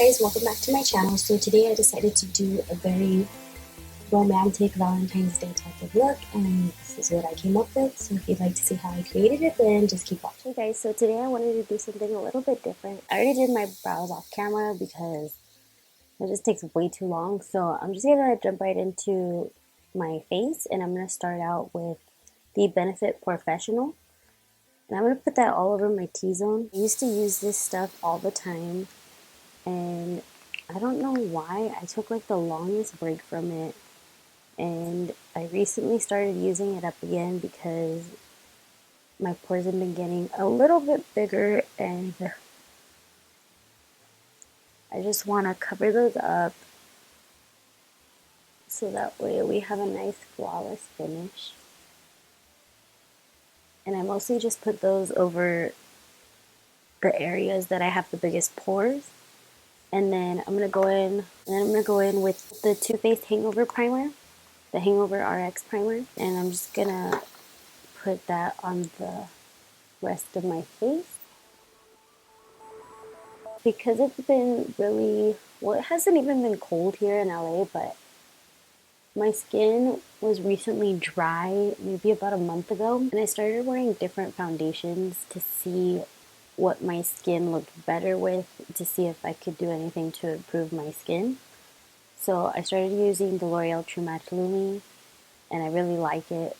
guys, welcome back to my channel. So today I decided to do a very romantic Valentine's Day type of look, and this is what I came up with. So if you'd like to see how I created it, then just keep watching. Hey guys, so today I wanted to do something a little bit different. I already did my brows off camera because it just takes way too long. So I'm just gonna jump right into my face, and I'm gonna start out with the Benefit Professional. And I'm gonna put that all over my T-zone. I used to use this stuff all the time, and I don't know why I took like the longest break from it, and I recently started using it up again because my pores have been getting a little bit bigger, and I just want to cover those up so that way we have a nice flawless finish. And I mostly just put those over the areas that I have the biggest pores. And then I'm gonna go in with the Too Faced Hangover Primer, the Hangover RX Primer, and I'm just gonna put that on the rest of my face. Because it's been really, well, it hasn't even been cold here in LA, but my skin was recently dry, maybe about a month ago, and I started wearing different foundations to see what my skin looked better with, to see if I could do anything to improve my skin. So I started using the L'Oreal True Match Lumi, and I really like it,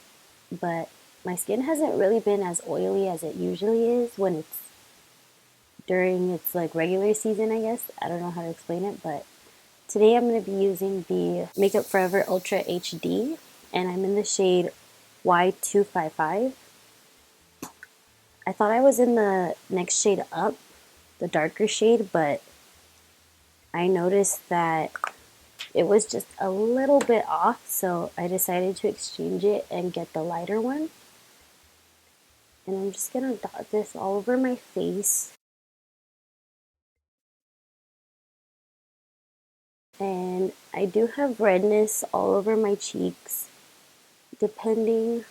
but my skin hasn't really been as oily as it usually is when it's during its like regular season, I guess. I don't know how to explain it, but today I'm going to be using the Makeup Forever Ultra HD, and I'm in the shade Y255. I thought I was in the next shade up, the darker shade, but I noticed that it was just a little bit off, so I decided to exchange it and get the lighter one. And I'm just going to dot this all over my face. And I do have redness all over my cheeks, depending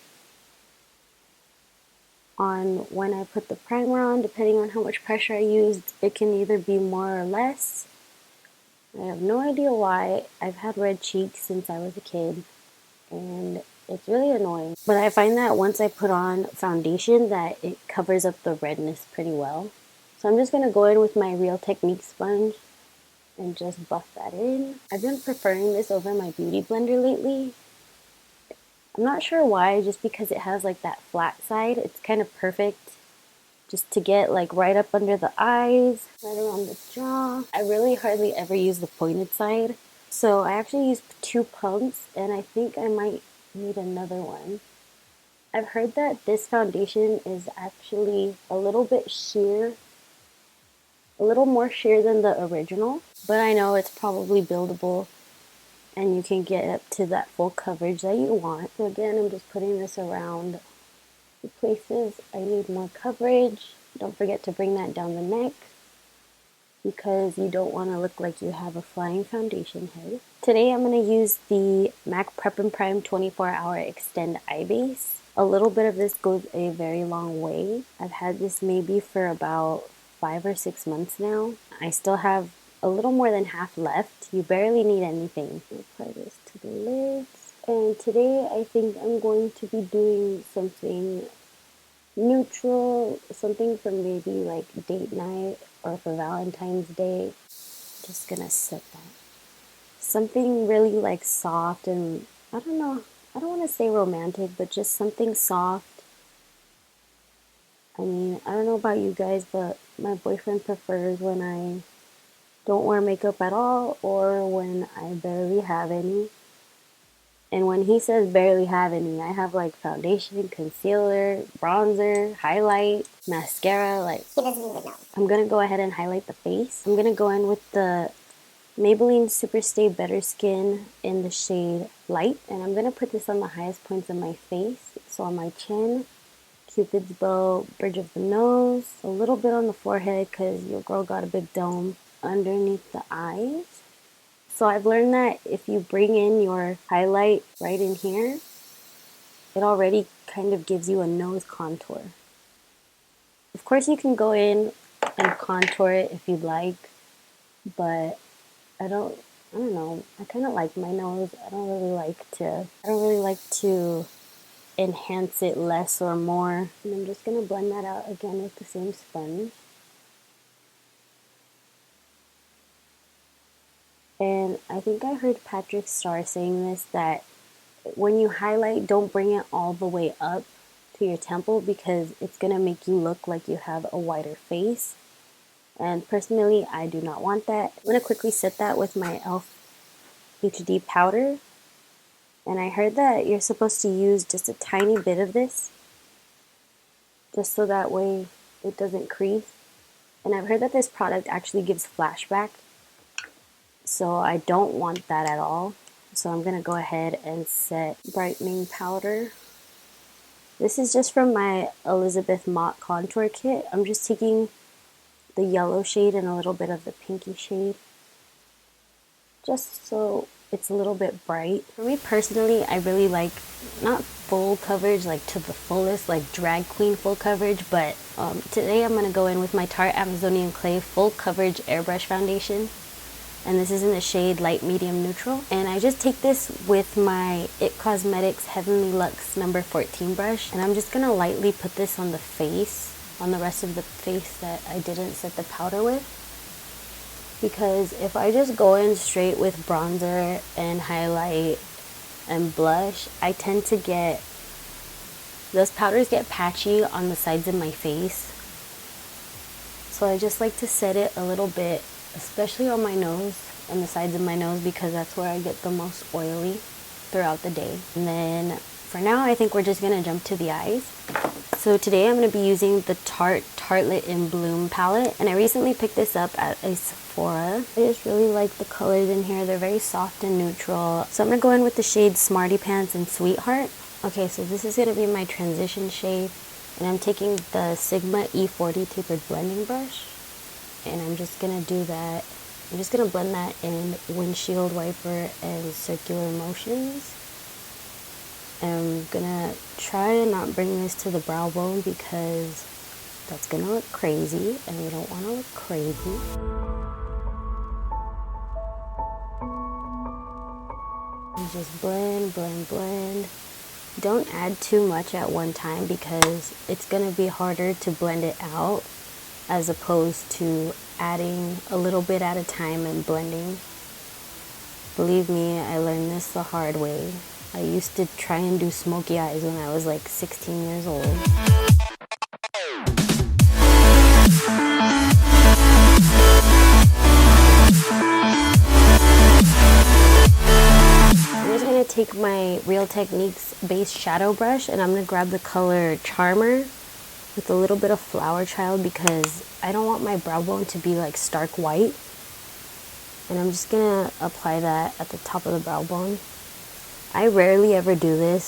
on when I put the primer on, depending on how much pressure I used, it can either be more or less. I have no idea why. I've had red cheeks since I was a kid, and it's really annoying. But I find that once I put on foundation that it covers up the redness pretty well. So I'm just going to go in with my Real Technique sponge and just buff that in. I've been preferring this over my Beauty Blender lately. I'm not sure why, just because it has like that flat side. It's kind of perfect just to get like right up under the eyes, right around the jaw. I really hardly ever use the pointed side. So I actually used 2 pumps, and I think I might need another one. I've heard that this foundation is actually a little bit sheer, a little more sheer than the original, but I know it's probably buildable and you can get up to that full coverage that you want. So again, I'm just putting this around the places I need more coverage. Don't forget to bring that down the neck because you don't want to look like you have a flying foundation head. Today I'm going to use the MAC Prep and Prime 24-Hour Extend Eye Base. A little bit of this goes a very long way. I've had this maybe for about 5 or 6 months now. I still have a little more than half left. You barely need anything. Apply this to the lids. And today I think I'm going to be doing something neutral, something for maybe like date night or for Valentine's Day. Just gonna set that. Something really like soft, and I don't know, I don't want to say romantic, but just something soft. I mean, I don't know about you guys, but my boyfriend prefers when I don't wear makeup at all or when I barely have any. And when he says barely have any, I have like foundation, concealer, bronzer, highlight, mascara, like he doesn't even know. I'm gonna go ahead and highlight the face. I'm gonna go in with the Maybelline Superstay Better Skin in the shade Light, and I'm gonna put this on the highest points of my face. So on my chin, Cupid's bow, bridge of the nose, a little bit on the forehead because your girl got a big dome, underneath the eyes. So I've learned that if you bring in your highlight right in here, it already kind of gives you a nose contour. Of course, you can go in and contour it if you'd like, but I don't know. I kind of like my nose. I don't really like to enhance it less or more. And I'm just gonna blend that out again with the same sponge. And I think I heard Patrick Starr saying this, that when you highlight, don't bring it all the way up to your temple because it's gonna make you look like you have a whiter face. And personally, I do not want that. I'm gonna quickly set that with my e.l.f. HD powder. And I heard that you're supposed to use just a tiny bit of this, just so that way it doesn't crease. And I've heard that this product actually gives flashback, so I don't want that at all. So I'm gonna go ahead and set brightening powder. This is just from my Elizabeth Mott contour kit. I'm just taking the yellow shade and a little bit of the pinky shade, just so it's a little bit bright. For me personally, I really like not full coverage, like to the fullest, like drag queen full coverage, but today I'm going to go in with my Tarte Amazonian Clay full coverage airbrush foundation. And this is in the shade light medium neutral. And I just take this with my IT Cosmetics Heavenly Luxe number 14 brush. And I'm just going to lightly put this on the face, on the rest of the face that I didn't set the powder with. Because if I just go in straight with bronzer and highlight and blush, I tend to get, those powders get patchy on the sides of my face. So I just like to set it a little bit, especially on my nose and the sides of my nose, because that's where I get the most oily throughout the day. And then for now, I think we're just gonna jump to the eyes. So today I'm going to be using the Tarte Tartelette in Bloom palette. And I recently picked this up at a Sephora. I just really like the colors in here. They're very soft and neutral. So I'm going to go in with the shades Smarty Pants and Sweetheart. Okay, so this is going to be my transition shade. And I'm taking the Sigma E40 tapered blending brush. And I'm just going to do that. I'm just going to blend that in windshield wiper and circular motions. I'm gonna try and not bring this to the brow bone because that's gonna look crazy and we don't want to look crazy. And just blend, blend, blend. Don't add too much at one time because it's gonna be harder to blend it out as opposed to adding a little bit at a time and blending. Believe me, I learned this the hard way. I used to try and do smoky eyes when I was like 16 years old. I'm just going to take my Real Techniques base shadow brush and I'm going to grab the color Charmer with a little bit of Flower Child because I don't want my brow bone to be like stark white. And I'm just going to apply that at the top of the brow bone. I rarely ever do this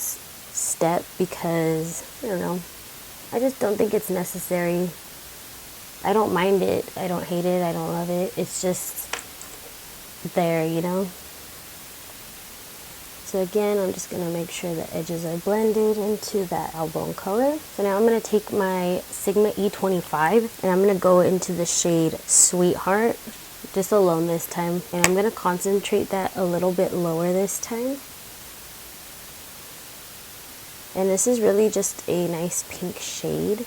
step because, I don't know, I just don't think it's necessary. I don't mind it, I don't hate it, I don't love it. It's just there, you know? So again, I'm just going to make sure the edges are blended into that brow bone color. So now I'm going to take my Sigma E25 and I'm going to go into the shade Sweetheart, just alone this time. And I'm going to concentrate that a little bit lower this time. And this is really just a nice pink shade.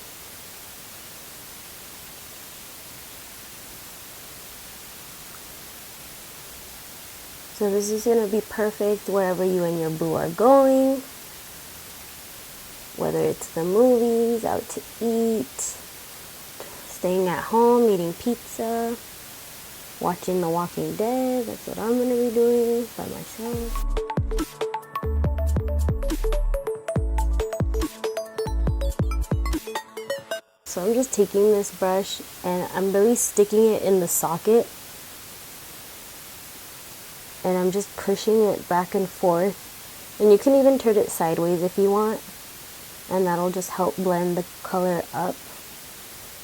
So this is going to be perfect wherever you and your boo are going. Whether it's the movies, out to eat, staying at home, eating pizza, watching The Walking Dead. That's what I'm going to be doing by myself. So I'm just taking this brush and I'm really sticking it in the socket. And I'm just pushing it back and forth. And you can even turn it sideways if you want. And that'll just help blend the color up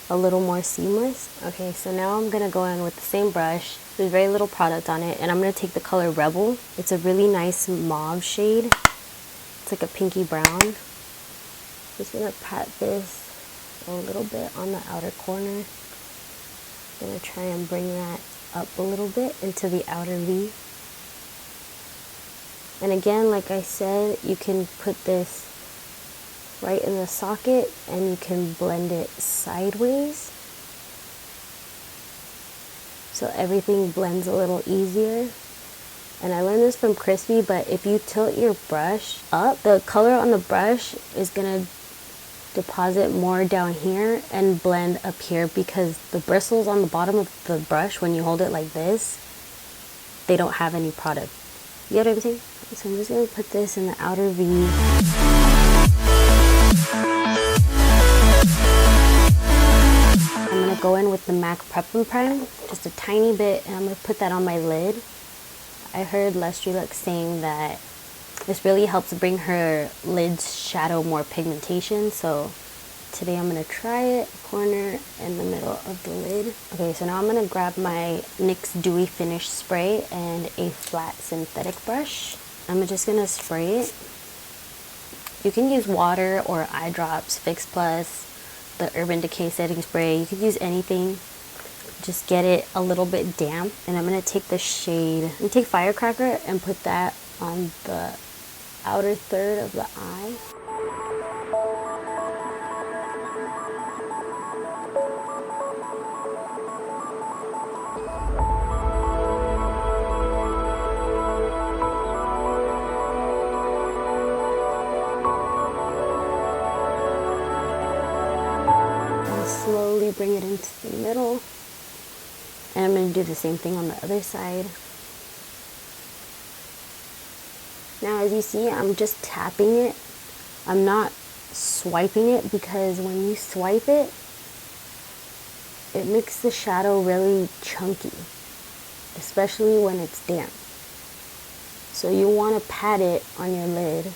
a little more seamless. Okay, so now I'm going to go in with the same brush. There's very little product on it. And I'm going to take the color Rebel. It's a really nice mauve shade. It's like a pinky brown. Just going to pat this a little bit on the outer corner. I'm going to try and bring that up a little bit into the outer V. And again, like I said, you can put this right in the socket and you can blend it sideways so everything blends a little easier. And I learned this from Crispy, but if you tilt your brush up, the color on the brush is gonna deposit more down here and blend up here, because the bristles on the bottom of the brush, when you hold it like this, they don't have any product. You get what I'm saying? So I'm just gonna put this in the outer V. I'm gonna go in with the MAC Prep and Prime, just a tiny bit, and I'm gonna put that on my lid. I heard Lestry Lux saying that this really helps bring her lid's shadow more pigmentation, so today I'm gonna try it, corner in the middle of the lid. Okay, so now I'm gonna grab my NYX Dewy Finish Spray and a flat synthetic brush. I'm just gonna spray it. You can use water or eye drops, Fix Plus, the Urban Decay setting spray. You could use anything. Just get it a little bit damp. And I'm gonna take the shade, I'm gonna take Firecracker and put that on the outer third of the eye. Slowly bring it into the middle, and I'm going to do the same thing on the other side. Now as you see, I'm just tapping it. I'm not swiping it, because when you swipe it, it makes the shadow really chunky, especially when it's damp. So you want to pat it on your lid.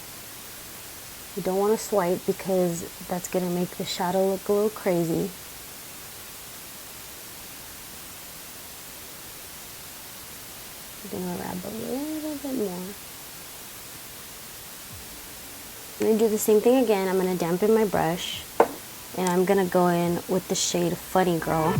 You don't want to swipe, because that's going to make the shadow look a little crazy. I'm going to wrap a little bit more. I'm going to do the same thing again. I'm going to dampen my brush, and I'm going to go in with the shade Funny Girl.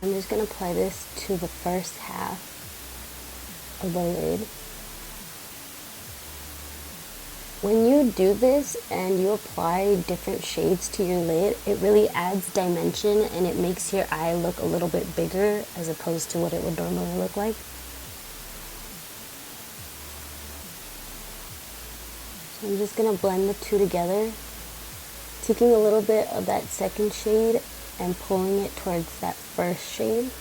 I'm just going to apply this to the first half of the lid. When you do this and you apply different shades to your lid, it really adds dimension and it makes your eye look a little bit bigger as opposed to what it would normally look like. So I'm just going to blend the two together, taking a little bit of that second shade and pulling it towards that first shade.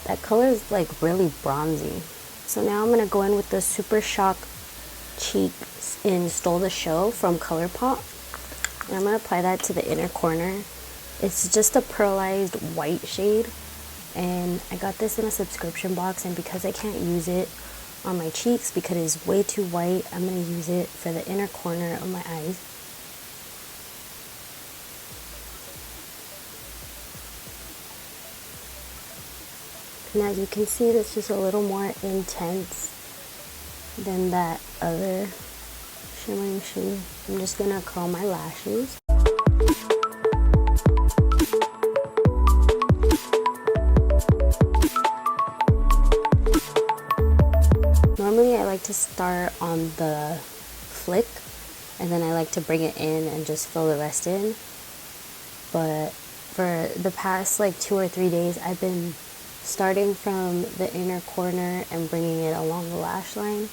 That color is like really bronzy. So now I'm going to go in with the Super Shock Cheeks in Stole the Show from ColourPop. And I'm going to apply that to the inner corner. It's just a pearlized white shade. And I got this in a subscription box, and because I can't use it on my cheeks because it's way too white, I'm going to use it for the inner corner of my eyes. And as you can see, this is a little more intense than that other shimmering shade. I'm just gonna curl my lashes. Normally I like to start on the flick, and then I like to bring it in and just fill the rest in. But for the past like 2 or 3 days, I've been starting from the inner corner and bringing it along the lash line.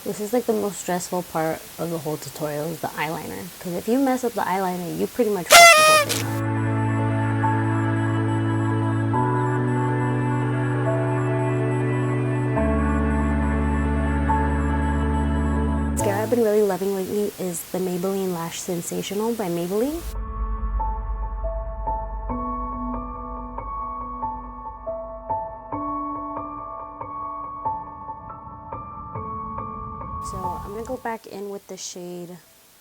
This is like the most stressful part of the whole tutorial, is the eyeliner. Because if you mess up the eyeliner, you pretty much fuck the whole thing up. Mascara I've been really loving lately is the Maybelline Lash Sensational by Maybelline. So I'm going to go back in with the shade.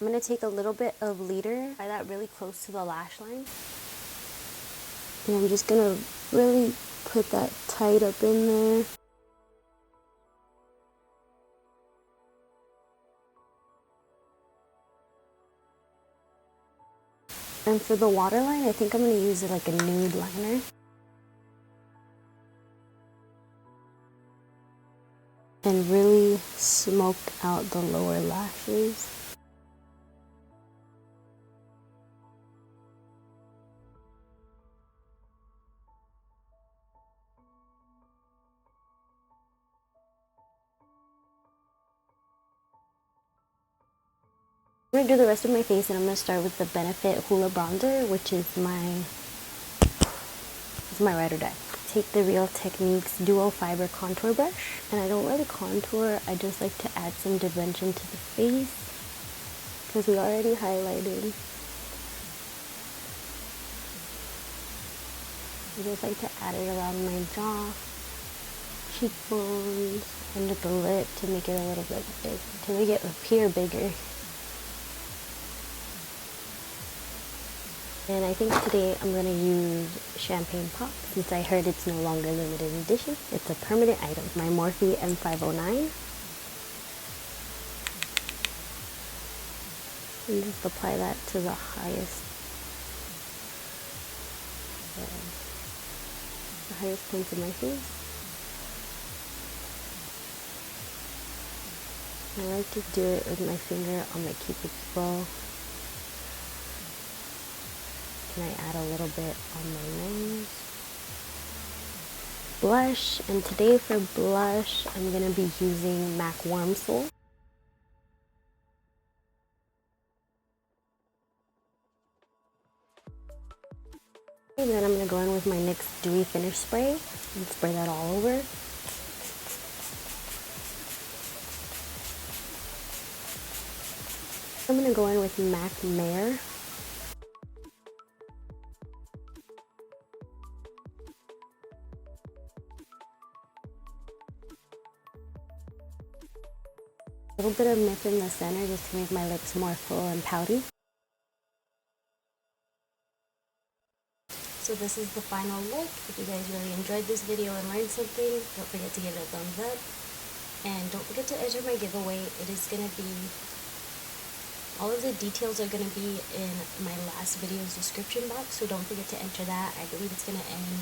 I'm going to take a little bit of Leader, apply that really close to the lash line. And I'm just going to really put that tight up in there. And for the waterline, I think I'm going to use like a nude liner. And really smoke out the lower lashes. I'm going to do the rest of my face, and I'm going to start with the Benefit Hoola Bronzer, which is my ride or die. Take the Real Techniques Duo Fiber Contour Brush, and I don't really contour, I just like to add some dimension to the face, because we already highlighted. I just like to add it around my jaw, cheekbones, under the lip to make it a little bit big, to make it appear bigger. And I think today I'm going to use Champagne Pop, since I heard it's no longer limited edition. It's a permanent item. My Morphe M509. And just apply that to the highest points of my face. I like to do it with my finger on my Cupid's bow. And I add a little bit on my nose. Blush, and today for blush, I'm going to be using MAC Warm Soul. And then I'm going to go in with my NYX Dewy Finish Spray and spray that all over. I'm going to go in with MAC Mare. A little bit of nip in the center just to make my lips more full and pouty. So this is the final look. If you guys really enjoyed this video and learned something, don't forget to give it a thumbs up. And don't forget to enter my giveaway. It is going to be, all of the details are going to be in my last video's description box. So don't forget to enter that. I believe it's going to end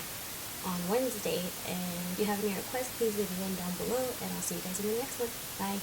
on Wednesday. And if you have any requests, please leave them down below. And I'll see you guys in the next one. Bye.